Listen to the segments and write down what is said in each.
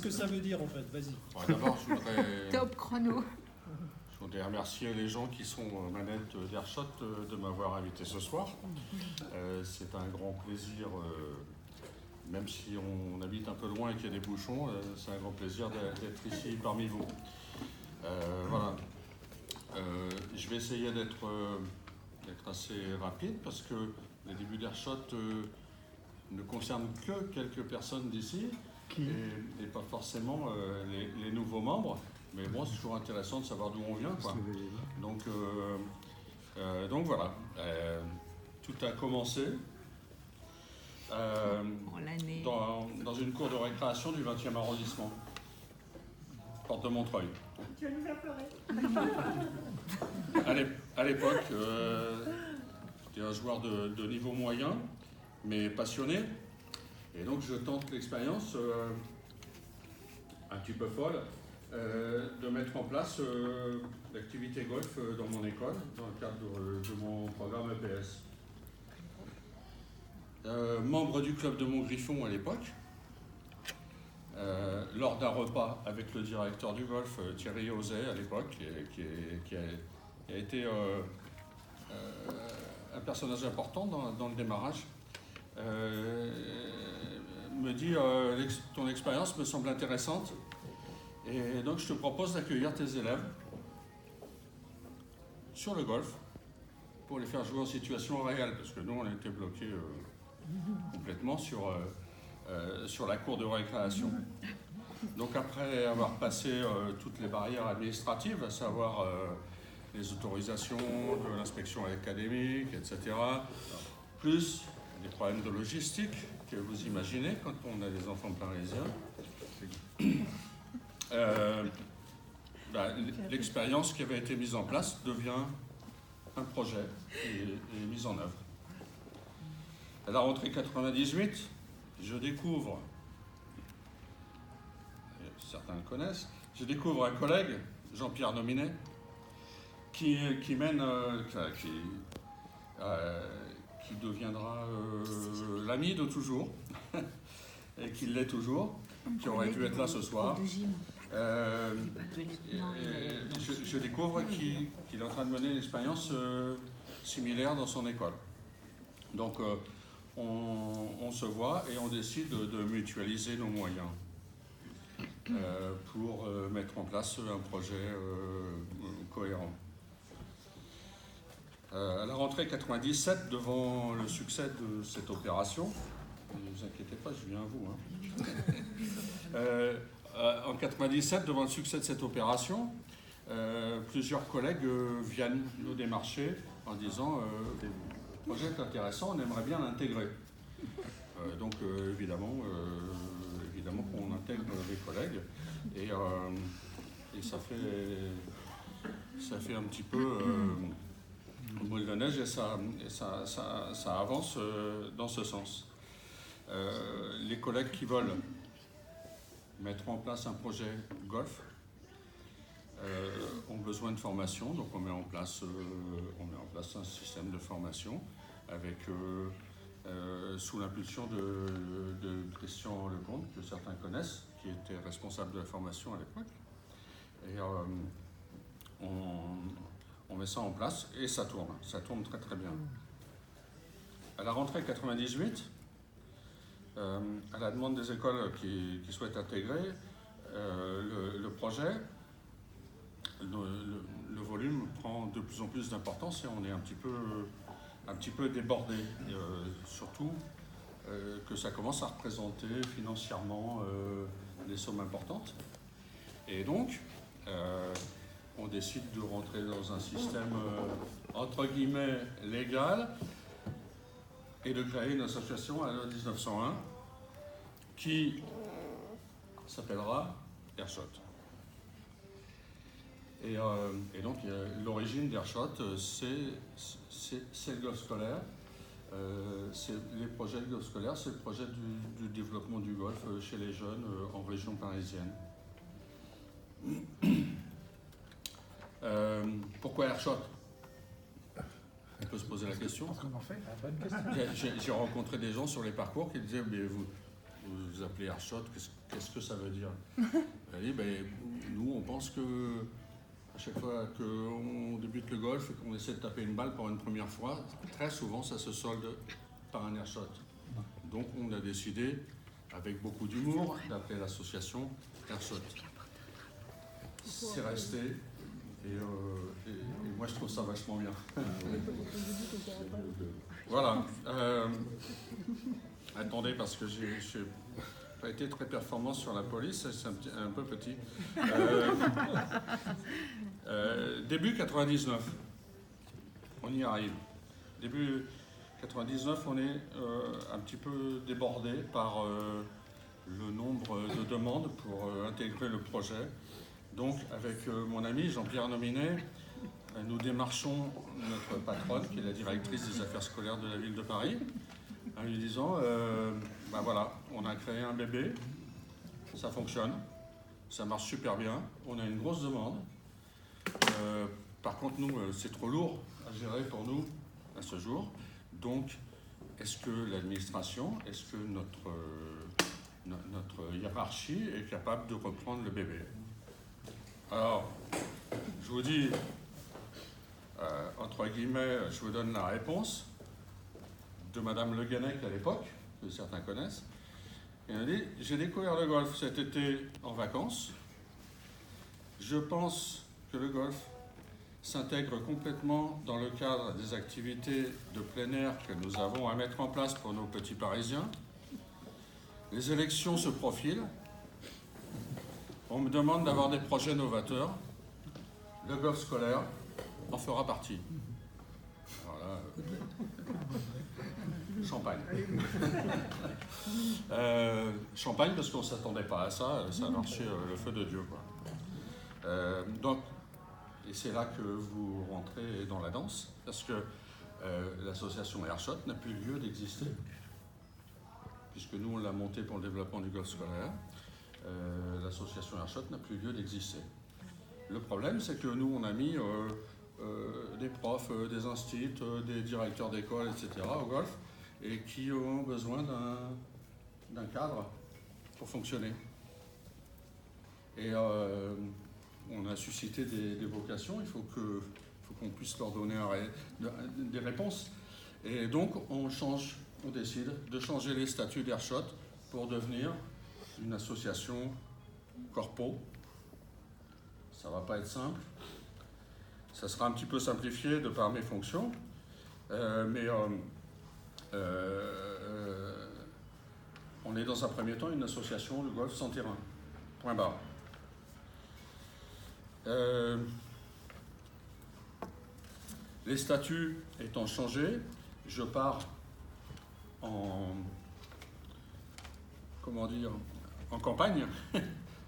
que ça veut dire en fait? Vas-y. D'abord, je voudrais... Top chrono. Je voudrais remercier les gens qui sont aux manettes d'Airshot de m'avoir invité ce soir. C'est un grand plaisir, même si on habite un peu loin et qu'il y a des bouchons, c'est un grand plaisir d'être ici parmi vous. Voilà. Je vais essayer d'être assez rapide parce que les débuts d'Airshot ne concernent que quelques personnes d'ici et pas forcément les nouveaux membres. Mais bon, c'est toujours intéressant de savoir d'où on vient, quoi. Donc voilà, tout a commencé dans une cour de récréation du 20e arrondissement, porte de Montreuil. Tu vas nous faire pleurer. À l'époque, j'étais un joueur de niveau moyen, mais passionné. Et donc je tente l'expérience un petit peu folle de mettre en place l'activité golf dans mon école, dans le cadre de mon programme EPS. Membre du club de Montgriffon à l'époque, lors d'un repas avec le directeur du golf, Thierry Auzet à l'époque, qui a été un personnage important dans le démarrage, me dit ton expérience me semble intéressante et donc je te propose d'accueillir tes élèves sur le golf pour les faire jouer en situation réelle, parce que nous on était bloqués complètement sur la cour de récréation. Donc après avoir passé toutes les barrières administratives, à savoir les autorisations de l'inspection académique, etc., plus des problèmes de logistique que vous imaginez quand on a des enfants parisiens, l'expérience qui avait été mise en place devient un projet et mise en œuvre. À la rentrée 98, je découvre, certains le connaissent, je découvre un collègue, Jean-Pierre Nominet, qui deviendra l'ami de toujours, et qui l'est toujours, qui aurait dû être là ce soir. Je découvre qu'il est en train de mener une expérience similaire dans son école. Donc on se voit et on décide de mutualiser nos moyens pour mettre en place un projet cohérent. À la rentrée 97, devant le succès de cette opération, ne vous inquiétez pas, je viens à vous. En 97, devant le succès de cette opération, plusieurs collègues viennent nous démarcher en disant le projet est intéressant, on aimerait bien l'intégrer. Donc évidemment qu'on intègre les collègues et ça fait un petit peu boule de neige et ça avance dans ce sens. Les collègues qui veulent mettre en place un projet golf ont besoin de formation, donc on met en place un système de formation avec sous l'impulsion de Christian Lecomte, que certains connaissent, qui était responsable de la formation à l'époque. Et on met ça en place et ça tourne très très bien. À la rentrée 98, à la demande des écoles qui souhaitent intégrer le projet, le volume prend de plus en plus d'importance et on est un petit peu débordé, surtout que ça commence à représenter financièrement des sommes importantes. Et donc, on décide de rentrer dans un système entre guillemets légal et de créer une association à la 1901 qui s'appellera Airshot. Et donc l'origine d'Airshot, c'est le golf scolaire. Les projets de golf scolaire, c'est le projet du développement du golf chez les jeunes en région parisienne. Pourquoi Airshot? On peut se poser la question. Bonne question. J'ai rencontré des gens sur les parcours qui disaient mais vous appelez Airshot, qu'est-ce que ça veut dire? Elle dit, ben, nous, on pense que à chaque fois qu'on débute le golf et qu'on essaie de taper une balle pour une première fois, très souvent, ça se solde par un Airshot. Donc, on a décidé, avec beaucoup d'humour, d'appeler l'association Airshot. C'est resté, et moi, je trouve ça vachement bien. Voilà. Attendez, parce que j'ai pas été très performant sur la police, c'est un peu petit. Début 99, on y arrive. Début 99, on est un petit peu débordé par le nombre de demandes pour intégrer le projet. Donc, avec mon ami Jean-Pierre Nominet, nous démarchons notre patronne, qui est la directrice des affaires scolaires de la ville de Paris, en lui disant, ben voilà, on a créé un bébé, ça fonctionne, ça marche super bien, on a une grosse demande. Par contre, nous, c'est trop lourd à gérer pour nous à ce jour. Donc, est-ce que l'administration, est-ce que notre hiérarchie est capable de reprendre le bébé? Alors, je vous dis, entre guillemets, je vous donne la réponse de Madame Le Guenec à l'époque, que certains connaissent. Elle a dit, j'ai découvert le golf cet été en vacances. Je pense que le golf s'intègre complètement dans le cadre des activités de plein air que nous avons à mettre en place pour nos petits Parisiens. Les élections se profilent. On me demande d'avoir des projets novateurs. Le golf scolaire en fera partie. Voilà. Champagne. Champagne parce qu'on ne s'attendait pas à ça, ça a marché le feu de Dieu, quoi. Donc, et c'est là que vous rentrez dans la danse, parce que l'association Airshot n'a plus lieu d'exister, puisque nous on l'a montée pour le développement du golf scolaire. L'association Airshot n'a plus lieu d'exister. Le problème, c'est que nous on a mis des profs, des instituts, des directeurs d'école, etc. au golf, et qui ont besoin d'un cadre pour fonctionner. Et on a suscité des vocations, il faut qu'on puisse leur donner des réponses. Et donc on décide de changer les statuts d'Airshot pour devenir une association corpo. Ça ne va pas être simple. Ça sera un petit peu simplifié de par mes fonctions, mais on est dans un premier temps une association de golf sans terrain. Point barre. Les statuts étant changés, je pars en campagne,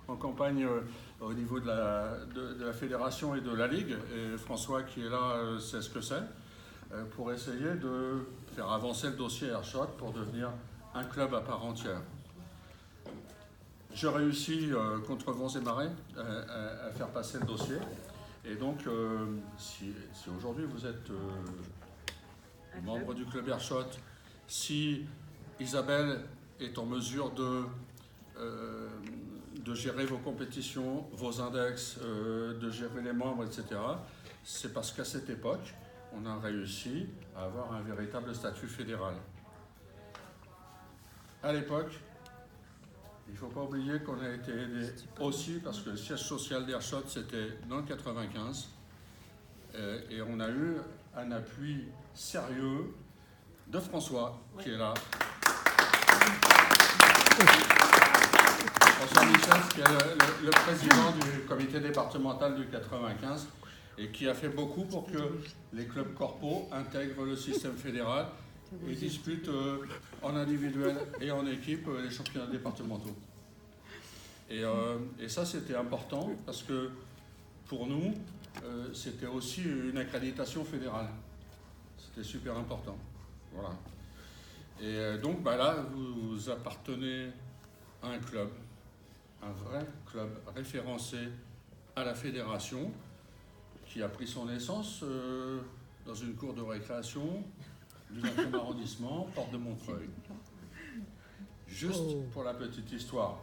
en campagne au niveau de la fédération et de la ligue. Et François qui est là sait ce que c'est, pour essayer de faire avancer le dossier Airshot pour devenir un club à part entière. Je réussis contre vents et marées à faire passer le dossier. Et donc, si aujourd'hui vous êtes membre du club Airshot, si Isabelle est en mesure de gérer vos compétitions, vos index, de gérer les membres, etc., c'est parce qu'à cette époque, on a réussi à avoir un véritable statut fédéral. À l'époque, il ne faut pas oublier qu'on a été aidé aussi parce que le siège social d'Airshot, c'était dans le 95. Et on a eu un appui sérieux de François, qui est là. François Michel, qui est le président du comité départemental du 95 et qui a fait beaucoup pour que les clubs corpos intègrent le système fédéral et disputent en individuel et en équipe les championnats départementaux. Et ça, c'était important parce que pour nous, c'était aussi une accréditation fédérale. C'était super important. Voilà. Et donc, là, vous appartenez à un club, un vrai club référencé à la fédération qui a pris son essence dans une cour de récréation du 20e arrondissement, porte de Montreuil. Juste pour la petite histoire,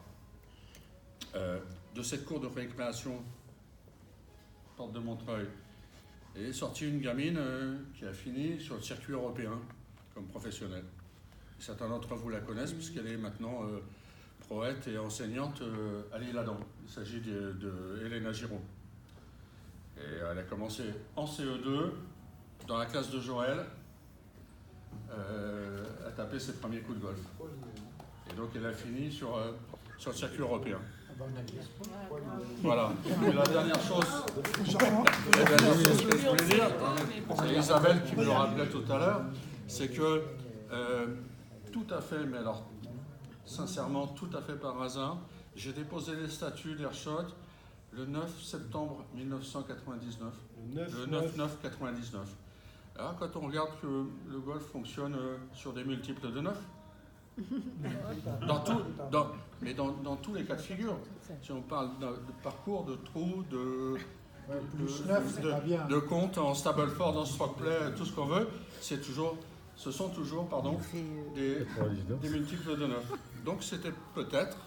de cette cour de récréation, porte de Montreuil, est sortie une gamine qui a fini sur le circuit européen comme professionnelle. Certains d'entre vous la connaissent puisqu'elle est maintenant proète et enseignante à l'Isle-Adam. Il s'agit de Elena Giraud. Et elle a commencé en CE2, dans la classe de Joël, à taper ses premiers coups de golf. Et donc elle a fini sur le circuit européen. Voilà. Et la dernière chose que je voulais dire, c'est Isabelle qui me le rappelait tout à l'heure, c'est que tout à fait, mais alors sincèrement, tout à fait par hasard, j'ai déposé les statuts d'Airshot le 9 septembre 1999. Le 9-9-99. Alors, quand on regarde que le golf fonctionne sur des multiples de 9, dans tous les cas de figure, si on parle de parcours, de trous, de compte en Stableford, en stroke play, tout ce qu'on veut, ce sont toujours des multiples de 9. Donc c'était peut-être,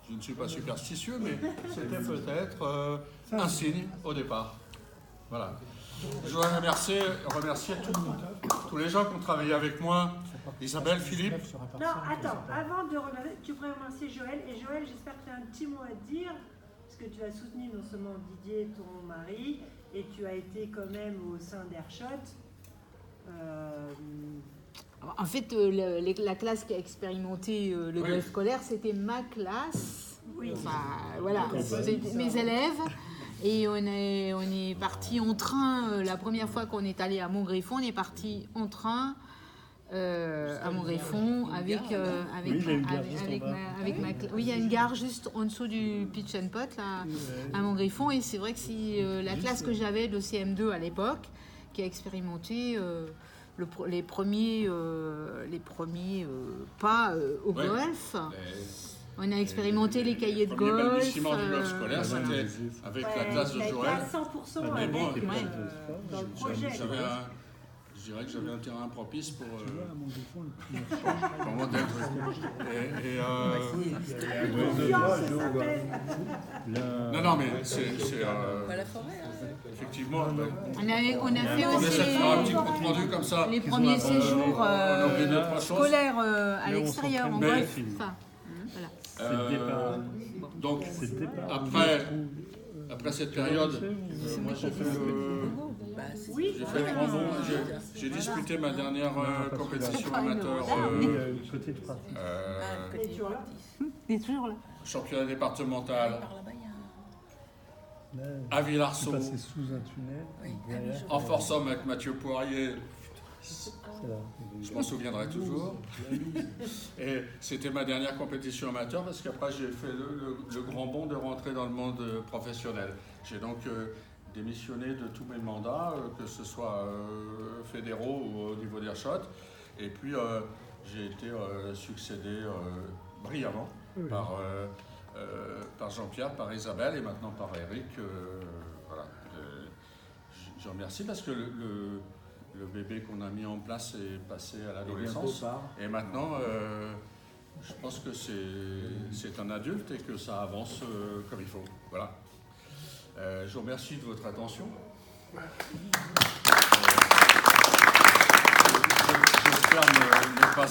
je ne suis pas superstitieux, mais c'était peut-être un signe au départ. Voilà. Je voudrais remercier tous les gens qui ont travaillé avec moi. Isabelle, Philippe. Non, attends, avant de remercier, tu pourrais remercier Joël. Et Joël, j'espère que tu as un petit mot à dire, parce que tu as soutenu non seulement Didier, ton mari, et tu as été quand même au sein d'Airshot. En fait, la classe qui a expérimenté le golf scolaire, c'était ma classe. Oui. Enfin, voilà, c'était mes élèves. Et on est parti en train, la première fois qu'on est allé à Montgriffon, on est parti en train à Montgriffon avec ma classe. Oui, il y a une gare juste en dessous du pitch and pot là, à Montgriffon. Et c'est vrai que c'est la classe que j'avais de CM2 à l'époque qui a expérimenté les premiers pas au golf. On a expérimenté les cahiers de golf. Le balbutiement du golf scolaire, c'était avec la classe de Joël. À 100% avec, dans le projet. Je dirais que j'avais un terrain propice pour mon tête. Non, mais c'est la forêt. Effectivement. On a fait aussi un petit compte rendu comme ça. les premiers séjours scolaires à l'extérieur en golf. Enfin, voilà. Donc, après cette période, moi j'ai fait le grand bond. J'ai disputé ma dernière compétition amateur. Il est toujours là. Championnat départemental à Villarceau, en force homme avec Mathieu Poirier. Je m'en souviendrai toujours. Et c'était ma dernière compétition amateur parce qu'après j'ai fait le grand bond de rentrer dans le monde professionnel. J'ai donc démissionné de tous mes mandats, que ce soit fédéraux ou au niveau d'Airshot. Et puis j'ai été succédé brillamment par Jean-Pierre, par Isabelle et maintenant par Eric. Voilà. Je remercie parce que le bébé qu'on a mis en place est passé à l'adolescence. Et maintenant, je pense que c'est un adulte et que ça avance comme il faut. Voilà. Je vous remercie de votre attention. J'espère ne pas